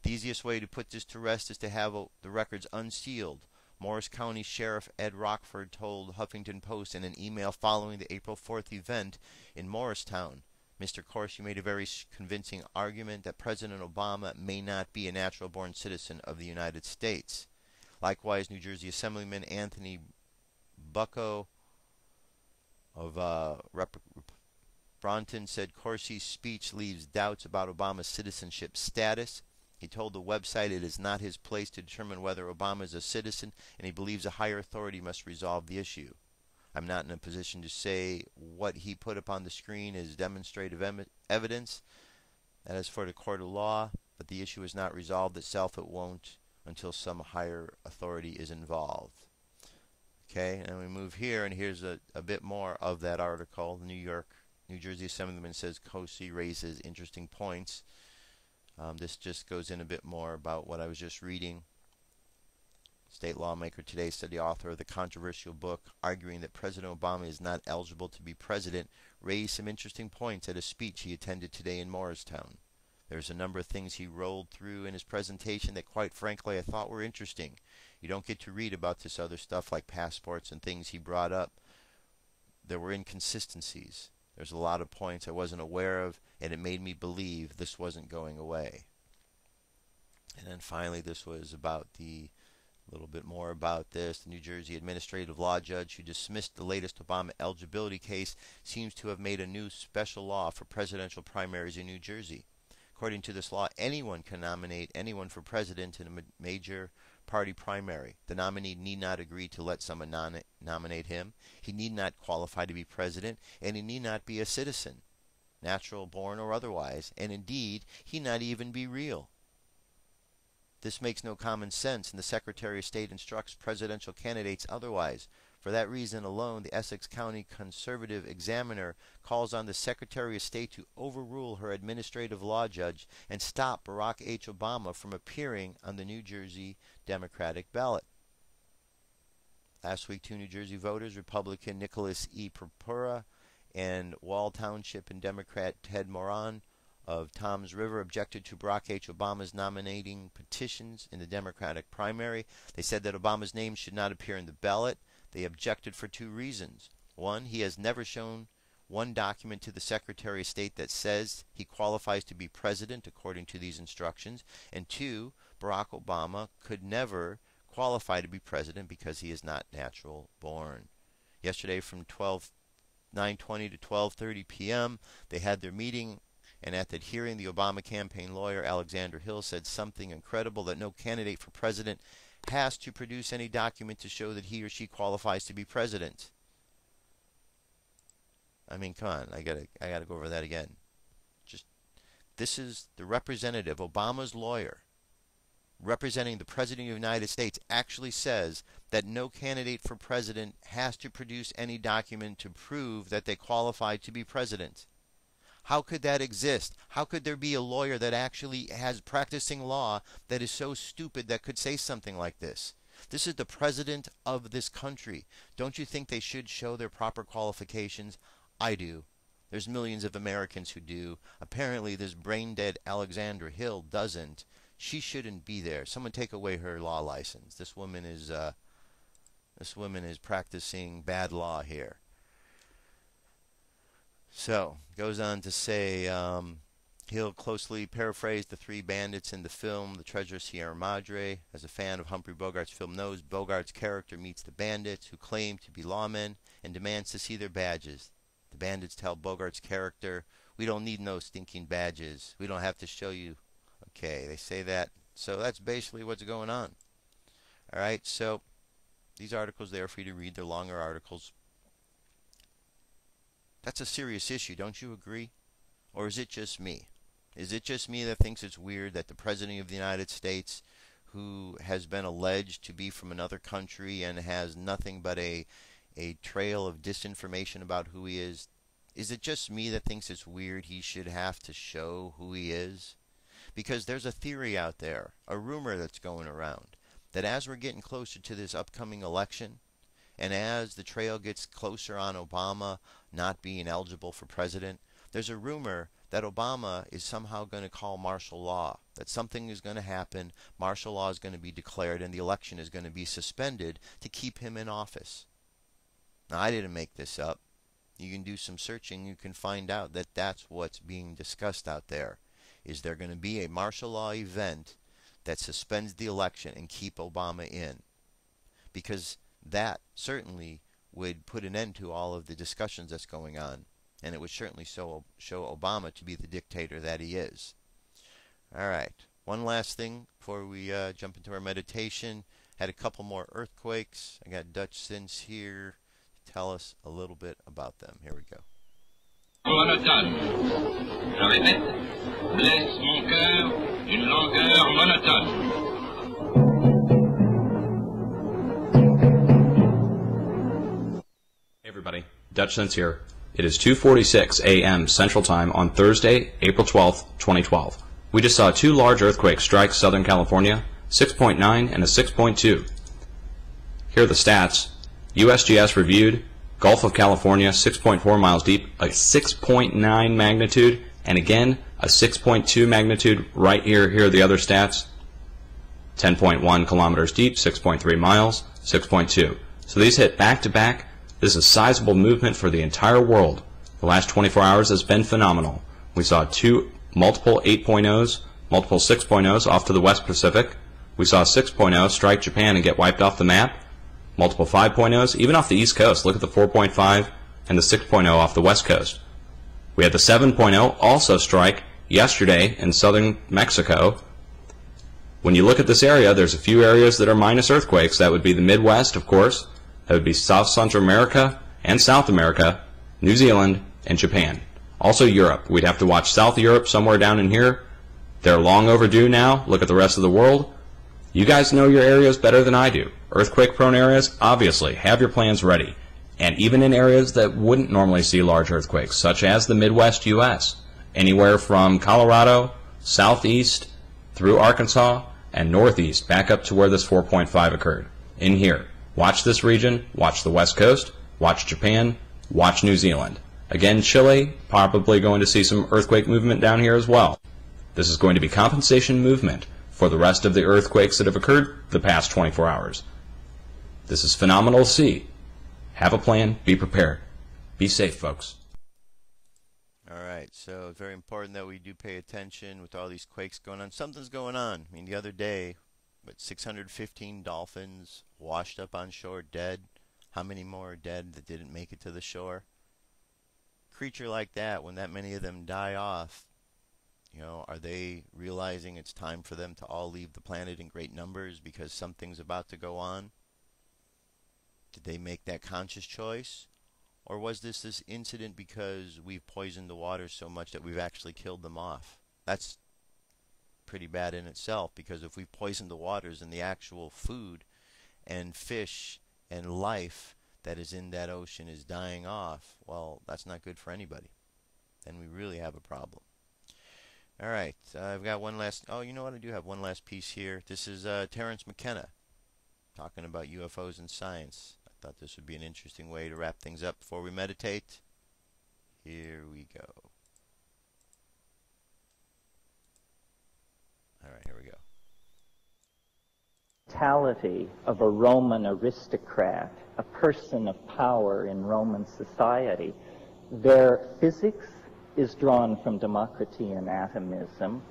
The easiest way to put this to rest is to have the records unsealed. Morris County Sheriff Ed Rockford told Huffington Post in an email following the April 4th event in Morristown. Mr. Corsi made a very convincing argument that President Obama may not be a natural-born citizen of the United States. Likewise, New Jersey Assemblyman Anthony Bucco of Bronton said Corsi's speech leaves doubts about Obama's citizenship status. He told the website it is not his place to determine whether Obama is a citizen, and he believes a higher authority must resolve the issue. I'm not in a position to say what he put up on the screen is demonstrative evidence. That is for the court of law, but the issue is not resolved itself. It won't until some higher authority is involved. Okay, and we move here, and here's a bit more of that article. The New Jersey Assemblyman says Corsi raises interesting points. This just goes in a bit more about what I was just reading. State lawmaker today said the author of the controversial book, arguing that President Obama is not eligible to be president, raised some interesting points at a speech he attended today in Morristown. There's a number of things he rolled through in his presentation that, quite frankly, I thought were interesting. You don't get to read about this other stuff like passports and things he brought up. There were inconsistencies. There's a lot of points I wasn't aware of, and it made me believe this wasn't going away. And then finally, this was about a little bit more about this. The New Jersey administrative law judge who dismissed the latest Obama eligibility case seems to have made a new special law for presidential primaries in New Jersey. According to this law, anyone can nominate anyone for president in a major party primary. The nominee need not agree to let someone nominate him. He need not qualify to be president, and he need not be a citizen, natural born or otherwise, and indeed, he not even be real. This makes no common sense, and the Secretary of State instructs presidential candidates otherwise. For that reason alone, the Essex County Conservative Examiner calls on the Secretary of State to overrule her administrative law judge and stop Barack H. Obama from appearing on the New Jersey Democratic ballot. Last week, 2 New Jersey voters, Republican Nicholas E. Purpura and Wall Township and Democrat Ted Moran of Toms River, objected to Barack H. Obama's nominating petitions in the Democratic primary. They said that Obama's name should not appear in the ballot. They objected for 2 reasons. One, he has never shown one document to the Secretary of State that says he qualifies to be president according to these instructions. And 2, Barack Obama could never qualify to be president because he is not natural born. Yesterday from 9:20 to 12:30 p.m. they had their meeting, and at that hearing the Obama campaign lawyer Alexander Hill said something incredible, that no candidate for president has to produce any document to show that he or she qualifies to be president. I mean, come on, I gotta go over that again. This is the representative, Obama's lawyer, representing the President of the United States, actually says that no candidate for president has to produce any document to prove that they qualify to be president. How could that exist? How could there be a lawyer that actually has practicing law that is so stupid that could say something like this? This is the president of this country. Don't you think they should show their proper qualifications? I do. There's millions of Americans who do. Apparently this brain-dead Alexander Hill doesn't. She shouldn't be there. Someone take away her law license. This woman is practicing bad law here. So, goes on to say, Hill closely paraphrased the 3 bandits in the film, The Treasure of Sierra Madre. As a fan of Humphrey Bogart's film knows, Bogart's character meets the bandits who claim to be lawmen and demands to see their badges. The bandits tell Bogart's character, "We don't need no stinking badges. We don't have to show you." Okay, they say that. So that's basically what's going on. Alright, so these articles there for you to read. They're longer articles. That's a serious issue, don't you agree? Or is it just me? Is it just me that thinks it's weird that the President of the United States, who has been alleged to be from another country and has nothing but a trail of disinformation about who he is it just me that thinks it's weird he should have to show who he is? Because there's a theory out there, a rumor that's going around, that as we're getting closer to this upcoming election, and as the trail gets closer on Obama not being eligible for president, there's a rumor that Obama is somehow going to call martial law, that something is going to happen, martial law is going to be declared, and the election is going to be suspended to keep him in office. Now, I didn't make this up. You can do some searching. You can find out that that's what's being discussed out there. Is there going to be a martial law event that suspends the election and keep Obama in? Because that certainly would put an end to all of the discussions that's going on. And it would certainly show Obama to be the dictator that he is. All right. One last thing before we jump into our meditation. Had a couple more earthquakes. I got Dutch Sins here to tell us a little bit about them. Here we go. Monotone. Je répète, blesse mon cœur une langueur monotone. Hey everybody, Dutch Sense here. It is 2:46 a.m. Central Time on Thursday, April 12th, 2012. We just saw two large earthquakes strike Southern California, 6.9 and a 6.2. Here are the stats. USGS reviewed, Gulf of California, 6.4 miles deep, a 6.9 magnitude, and again, a 6.2 magnitude right here. Here are the other stats. 10.1 kilometers deep, 6.3 miles, 6.2. So these hit back to back. This is a sizable movement for the entire world. The last 24 hours has been phenomenal. We saw multiple 8.0s, multiple 6.0s off to the West Pacific. We saw a 6.0 strike Japan and get wiped off the map. Multiple 5.0s, even off the East Coast. Look at the 4.5 and the 6.0 off the West Coast. We had the 7.0 also strike yesterday in southern Mexico. When you look at this area, there's a few areas that are minus earthquakes. That would be the Midwest, of course. That would be South Central America and South America, New Zealand, and Japan. Also Europe. We'd have to watch South Europe somewhere down in here. They're long overdue now. Look at the rest of the world. You guys know your areas better than I do. Earthquake-prone areas, obviously, have your plans ready. And even in areas that wouldn't normally see large earthquakes, such as the Midwest U.S., anywhere from Colorado, southeast, through Arkansas, and northeast, back up to where this 4.5 occurred. In here. Watch this region, watch the West Coast, watch Japan, watch New Zealand. Again, Chile, probably going to see some earthquake movement down here as well. This is going to be compensation movement for the rest of the earthquakes that have occurred the past 24 hours. This is phenomenal to see. Have a plan, be prepared. Be safe, folks. All right, so it's very important that we do pay attention with all these quakes going on. Something's going on. I mean, the other day, 615 dolphins washed up on shore dead. How many more are dead that didn't make it to the shore? Creature like that, when that many of them die off, are they realizing it's time for them to all leave the planet in great numbers because something's about to go on? Did they make that conscious choice? Or was this incident because we've poisoned the water so much that we've actually killed them off? That's pretty bad in itself, because if we poison the waters and the actual food and fish and life that is in that ocean is dying off, well, that's not good for anybody. Then we really have a problem. All right, I've got one last, you know what, I do have one last piece here. This is Terence McKenna talking about UFOs and science. I thought this would be an interesting way to wrap things up before we meditate. Here we go. All right, here we go. Mentality of a Roman aristocrat, a person of power in Roman society. Their physics is drawn from Democritean atomism.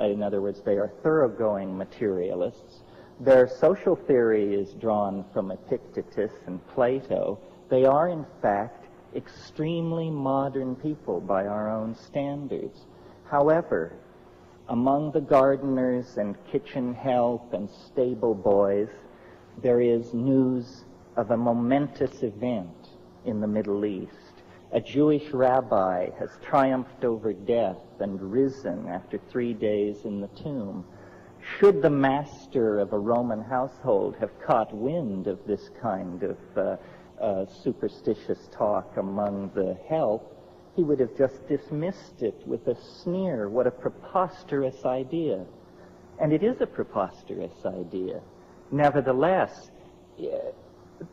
In other words, they are thoroughgoing materialists. Their social theory is drawn from Epictetus and Plato. They are, in fact, extremely modern people by our own standards. However, among the gardeners and kitchen help and stable boys, there is news of a momentous event in the Middle East. A Jewish rabbi has triumphed over death and risen after 3 days in the tomb. Should the master of a Roman household have caught wind of this kind of superstitious talk among the help, he would have just dismissed it with a sneer. What a preposterous idea. And it is a preposterous idea. Nevertheless,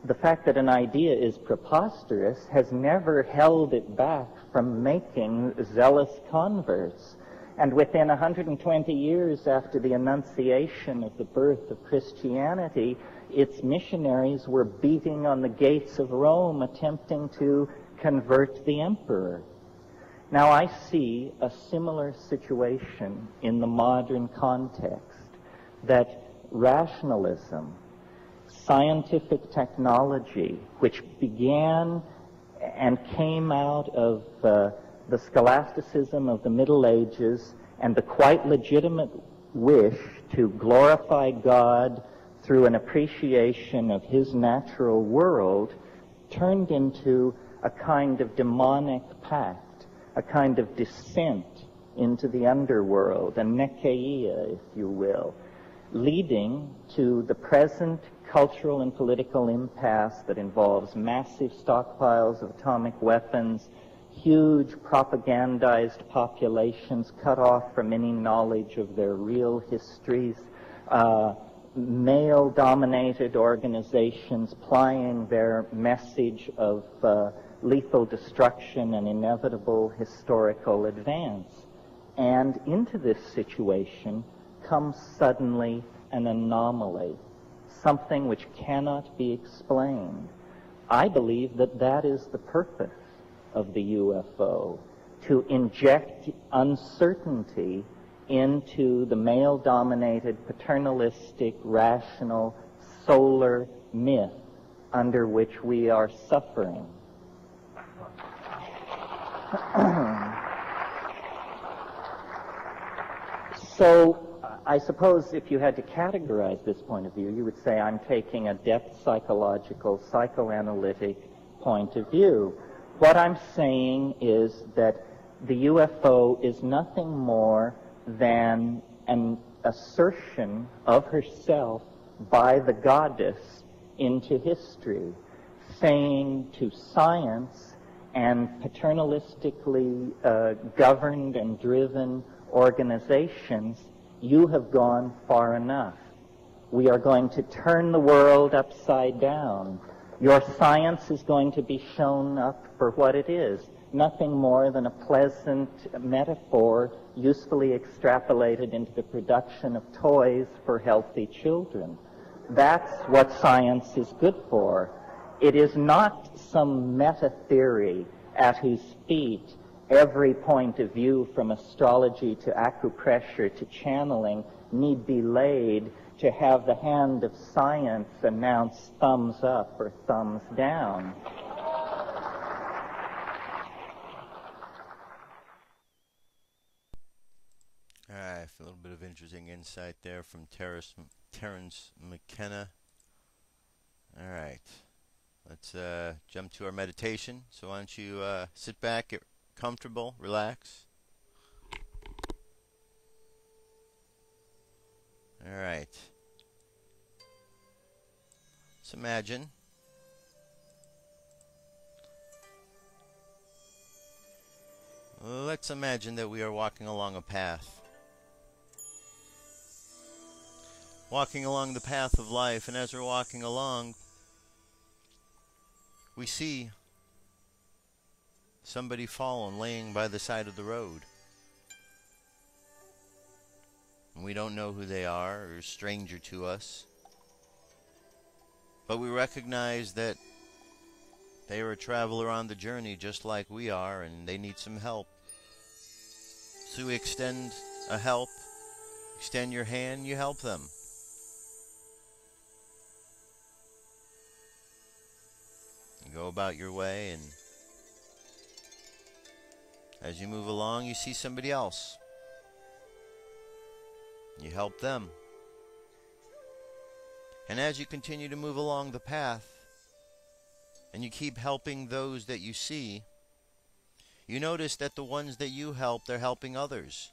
the fact that an idea is preposterous has never held it back from making zealous converts. And within 120 years after the Annunciation of the birth of Christianity, its missionaries were beating on the gates of Rome, attempting to convert the emperor. Now I see a similar situation in the modern context, that rationalism, scientific technology, which began and came out of the scholasticism of the Middle Ages and the quite legitimate wish to glorify God through an appreciation of His natural world, turned into a kind of demonic pact, a kind of descent into the underworld, a nekeia, if you will, leading to the present cultural and political impasse that involves massive stockpiles of atomic weapons, huge propagandized populations cut off from any knowledge of their real histories, male-dominated organizations plying their message of lethal destruction and inevitable historical advance. And into this situation comes suddenly an anomaly, something which cannot be explained. I believe that that is the purpose of the UFO, to inject uncertainty into the male-dominated, paternalistic, rational, solar myth under which we are suffering. So, I suppose if you had to categorize this point of view, you would say I'm taking a depth psychological, psychoanalytic point of view. What I'm saying is that the UFO is nothing more than an assertion of herself by the goddess into history, saying to science and paternalistically governed and driven organizations, you have gone far enough. We are going to turn the world upside down. Your science is going to be shown up for what it is, nothing more than a pleasant metaphor usefully extrapolated into the production of toys for healthy children. That's what science is good for. It is not some meta-theory at whose feet every point of view from astrology to acupressure to channeling need be laid to have the hand of science announce thumbs up or thumbs down. All right, a little bit of interesting insight there from Terrence McKenna. All right, let's jump to our meditation. So why don't you sit back, get comfortable, relax. All right. Let's imagine that we are walking along a path. Walking along the path of life, and as we're walking along, we see somebody fallen laying by the side of the road. And we don't know who they are, or a stranger to us. But we recognize that they are a traveler on the journey just like we are, and they need some help. So we extend a help, extend your hand, you help them. You go about your way, and as you move along, you see somebody else. You help them. And as you continue to move along the path, and you keep helping those that you see, you notice that the ones that you help, they're helping others.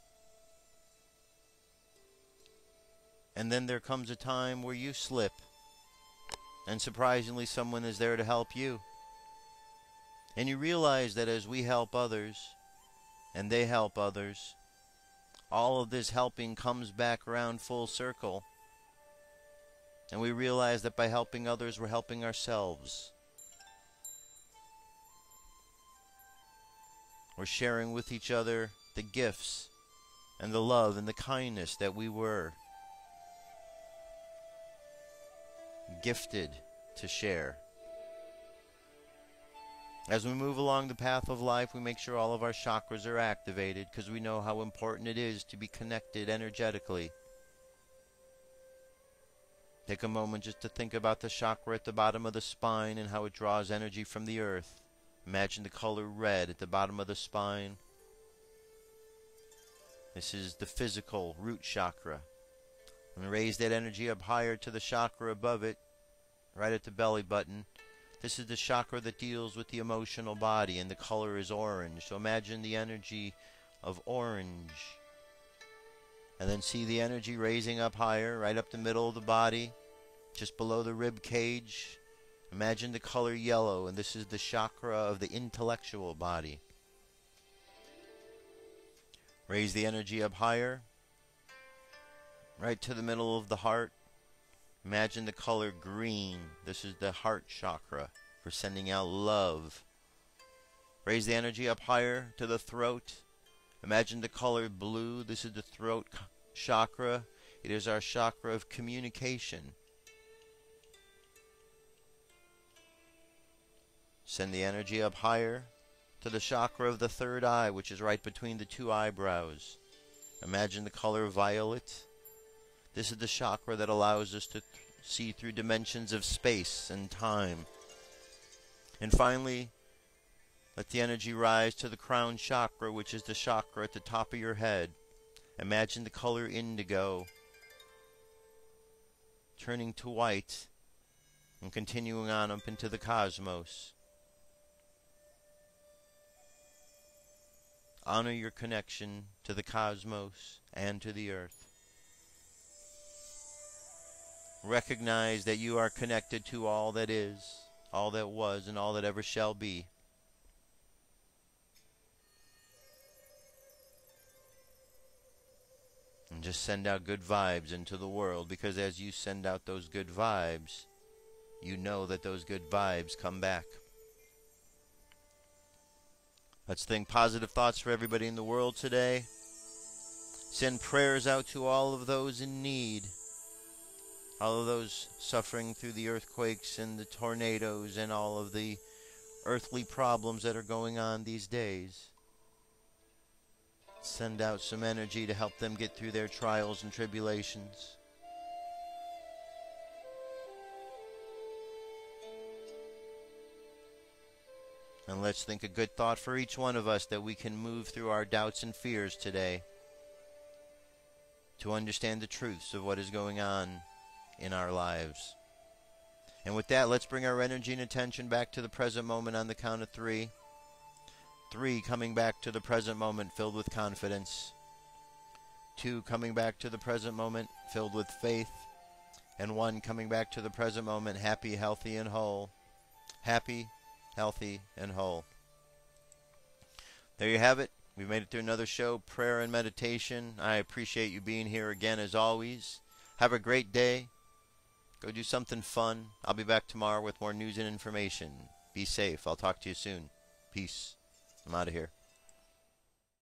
And then there comes a time where you slip, and surprisingly someone is there to help you. And you realize that as we help others, and they help others, all of this helping comes back around full circle. And we realize that by helping others, we're helping ourselves. We're sharing with each other the gifts and the love and the kindness that we were gifted to share. As we move along the path of life, we make sure all of our chakras are activated because we know how important it is to be connected energetically. Take a moment just to think about the chakra at the bottom of the spine and how it draws energy from the earth. Imagine the color red at the bottom of the spine. This is the physical root chakra. And raise that energy up higher to the chakra above it, right at the belly button. This is the chakra that deals with the emotional body, and the color is orange. So imagine the energy of orange. And then see the energy raising up higher, right up the middle of the body, just below the rib cage. Imagine the color yellow, and this is the chakra of the intellectual body. Raise the energy up higher, right to the middle of the heart. Imagine the color green. This is the heart chakra for sending out love. Raise the energy up higher to the throat. Imagine the color blue. This is the throat chakra. It is our chakra of communication. Send the energy up higher to the chakra of the third eye, which is right between the two eyebrows. Imagine the color violet. This is the chakra that allows us to see through dimensions of space and time. And finally, let the energy rise to the crown chakra, which is the chakra at the top of your head. Imagine the color indigo, turning to white and continuing on up into the cosmos. Honor your connection to the cosmos and to the earth. Recognize that you are connected to all that is, all that was, and all that ever shall be. And just send out good vibes into the world, because as you send out those good vibes, you know that those good vibes come back. Let's think positive thoughts for everybody in the world today. Send prayers out to all of those in need. All of those suffering through the earthquakes and the tornadoes and all of the earthly problems that are going on these days. Send out some energy to help them get through their trials and tribulations. And let's think a good thought for each one of us that we can move through our doubts and fears today to understand the truths of what is going on in our lives. And with that, let's bring our energy and attention back to the present moment on the count of 3. 3, coming back to the present moment filled with confidence. 2, coming back to the present moment filled with faith. And 1, coming back to the present moment happy, healthy, and whole. Happy, healthy, and whole. There you have it. We've made it through another show, prayer and meditation. I appreciate you being here again as always. Have a great day. Go do something fun. I'll be back tomorrow with more news and information. Be safe. I'll talk to you soon. Peace. I'm out of here.